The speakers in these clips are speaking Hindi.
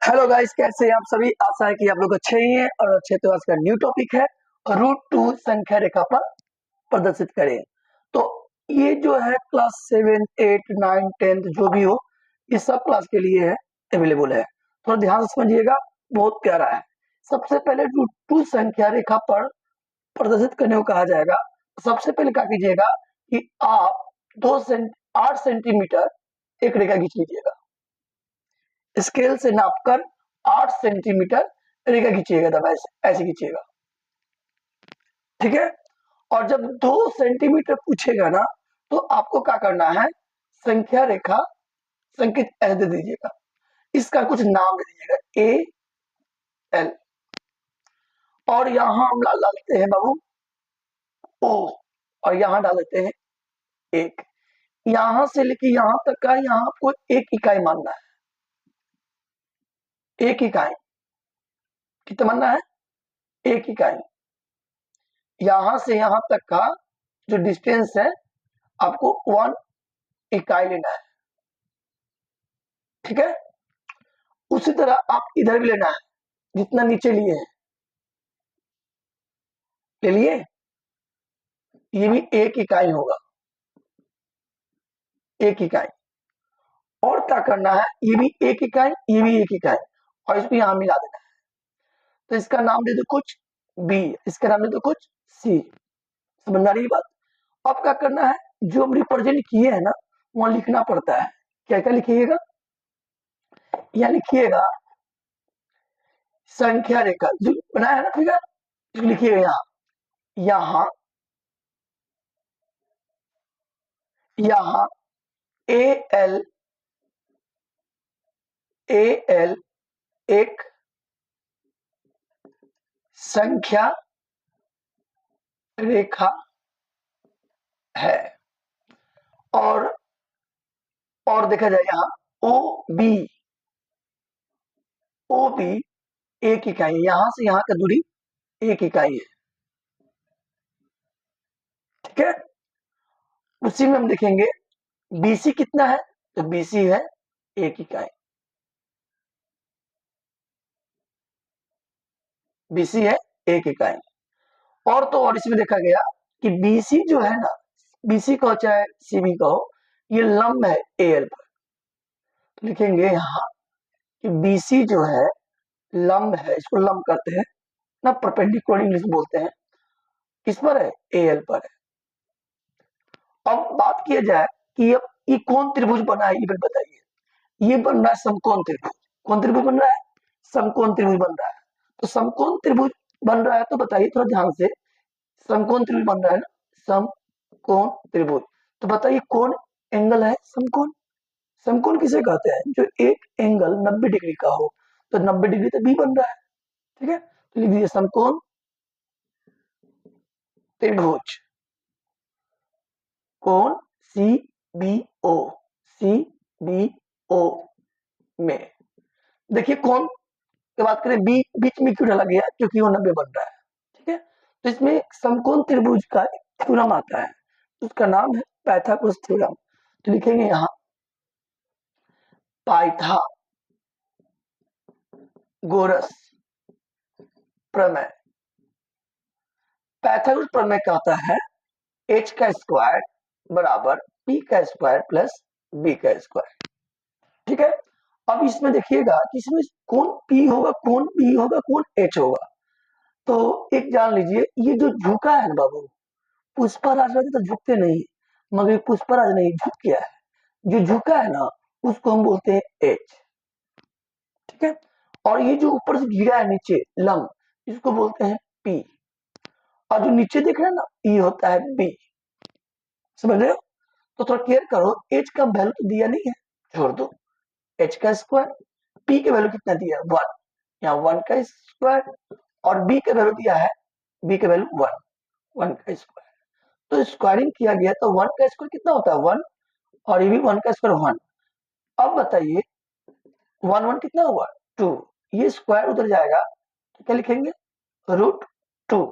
हेलो गाइस, कैसे हैं आप सभी। आशा है कि आप लोग अच्छे ही हैं और अच्छे। तो आज का न्यू टॉपिक है रूट टू संख्या रेखा पर प्रदर्शित करें। तो ये जो है क्लास 7, 8, 9, 10 जो भी हो, ये सब क्लास के लिए है, अवेलेबल है। थोड़ा ध्यान से समझिएगा, बहुत प्यारा है। सबसे पहले रूट टू संख्या रेखा पर प्रदर्शित करने को कहा जाएगा। सबसे पहले क्या कीजिएगा कि आप 8 सेंटीमीटर एक रेखा खींच लीजिएगा। स्केल से नापकर 8 सेंटीमीटर रेखा खींचिएगा, तब ऐसे खींचिएगा, ठीक है। और जब 2 सेंटीमीटर पूछेगा ना, तो आपको क्या करना है, संख्या रेखा संकेत ऐसे दे दीजिएगा। इसका कुछ नाम दे दीजिएगा, ए एल। और यहां हम डाल देते हैं बाबू ओ, और यहां डाल देते हैं 1। यहां से लेके यहां तक का यहां आपको 1 इकाई मानना है। 1 इकाई कितना मानना है, 1 इकाई। यहां से यहां तक का जो डिस्टेंस है, आपको 1 इकाई लेना है, ठीक है। उसी तरह आप इधर भी लेना है, जितना नीचे लिए हैं ले लिए, ये भी 1 इकाई होगा, 1 इकाई। और क्या करना है, ये भी 1 इकाई, ये भी 1 इकाई, और इसको यहां मिला देना है। तो इसका नाम दे दो कुछ बी, इसका नाम दे दो कुछ सी। समझ आ रही बात। अब क्या करना है, जो हम रिप्रेजेंट किए हैं ना, वहां लिखना पड़ता है। क्या क्या लिखिएगा, यहाँ लिखिएगा संख्या रेखा जो बनाया है ना फिगर, इसको लिखिएगा यहाँ। यहाँ यहाँ ए एल एक संख्या रेखा है। और देखा जाए यहाँ ओ बी 1 इकाई, यहां से यहां का दूरी 1 इकाई है, ठीक है। उसी में हम देखेंगे बीसी कितना है, तो बीसी है 1 इकाई, बीसी है 1 इकाई। और तो और इसमें देखा गया कि बीसी जो है ना, बीसी का हो चाहे सीबी का हो, ये लंब है एल पर। तो लिखेंगे यहाँ कि बीसी जो है लंब है, इसको लंब करते हैं ना, परपेंडिकुलर इंग्लिश बोलते हैं। किस पर है, एल पर है। अब बात किया जाए कि अब ये कौन त्रिभुज बना है, ये भी बताइए। ये बन रहा है समकोण त्रिभुज। कौन त्रिभुज बन रहा है, समकोण त्रिभुज बन रहा है। तो समकोण त्रिभुज बन रहा है, तो बताइए थोड़ा ध्यान से, समकोण त्रिभुज बन रहा है ना, समकोण त्रिभुज। तो बताइए कौन एंगल है समकोण। समकोण किसे कहते हैं, जो एक एंगल 90 डिग्री का हो। तो 90 डिग्री तो बी बन रहा है, ठीक है। तो लिख दीजिए समकोण त्रिभुज, कोण C B O, C B O में। देखिए कोण की बात करें, बी बीच में क्यों डाला गया, क्योंकि वो 90 बन रहा है, ठीक है। तो इसमें समकोण त्रिभुज का एक थ्योरम आता है, उसका नाम है पाइथागोरस थ्योरम। तो लिखेंगे यहाँ पाइथागोरस प्रमेय। पाइथागोरस प्रमेय कहता है एच का स्क्वायर बराबर पी का स्क्वायर प्लस बी का स्क्वायर, ठीक है। अब इसमें देखिएगा कि इसमें कौन पी होगा, कौन बी होगा, कौन एच होगा। तो एक जान लीजिए, ये जो झुका है ना बाबू, पुष्पराज रहते तो झुकते नहीं, मगर पुष्पराज नहीं, झुक गया है। जो झुका है ना, उसको हम बोलते हैं एच, ठीक है। और ये जो ऊपर से गिरा है नीचे लंब, इसको बोलते हैं पी। और जो नीचे देख रहे हैं ना, ये होता है बी। समझ रहे हो। तो थोड़ा क्लियर करो, एच का वैल्यू तो दिया नहीं है, छोड़ दो। एच का स्क्वायर, पी का वैल्यू कितना दिया है, 1, यहाँ 1 का स्क्वायर। और बी का वैल्यू दिया है, बी का वैल्यू 1, 1 का स्क्वायर। तो स्क्वायरिंग किया गया, तो 1 का स्क्वायर कितना होता है, 1। और ये भी 1 का स्क्वायर 1। अब बताइए 1 1 कितना हुआ, 2। ये स्क्वायर उधर जाएगा तो क्या लिखेंगे, √2।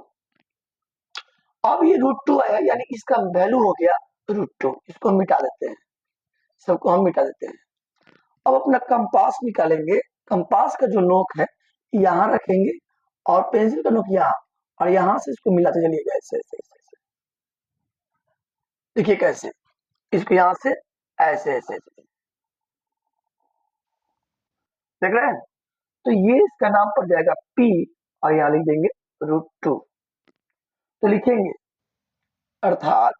अब ये √2 आया, यानी इसका वैल्यू हो गया √2। इसको हम मिटा देते हैं, सबको हम मिटा देते हैं। अब अपना कंपास निकालेंगे, कंपास का जो नोक है यहाँ रखेंगे और पेंसिल का नोक यहाँ, और यहाँ से इसको मिलाते चलिएगा ऐसे ऐसे ऐसे ऐसे। देखिए कैसे, इसको यहाँ से ऐसे ऐसे ऐसे, देख रहे हैं? तो ये इसका नाम पड़ जाएगा P, और यहाँ लिख देंगे √2। तो लिखेंगे अर्थात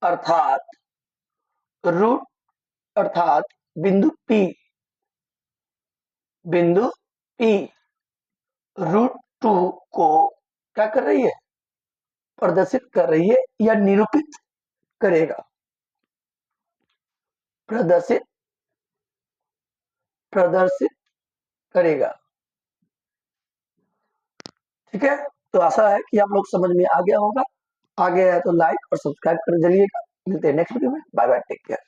अर्थात रूट अर्थात बिंदु P √2 को क्या कर रही है, प्रदर्शित कर रही है या निरूपित करेगा, प्रदर्शित प्रदर्शित करेगा। ठीक है, तो आशा है कि आप लोग समझ में आ गया होगा। आ गया है तो लाइक और सब्सक्राइब कर दीजिएगा। मिलते हैं नेक्स्ट वीडियो में। Bye bye, take care.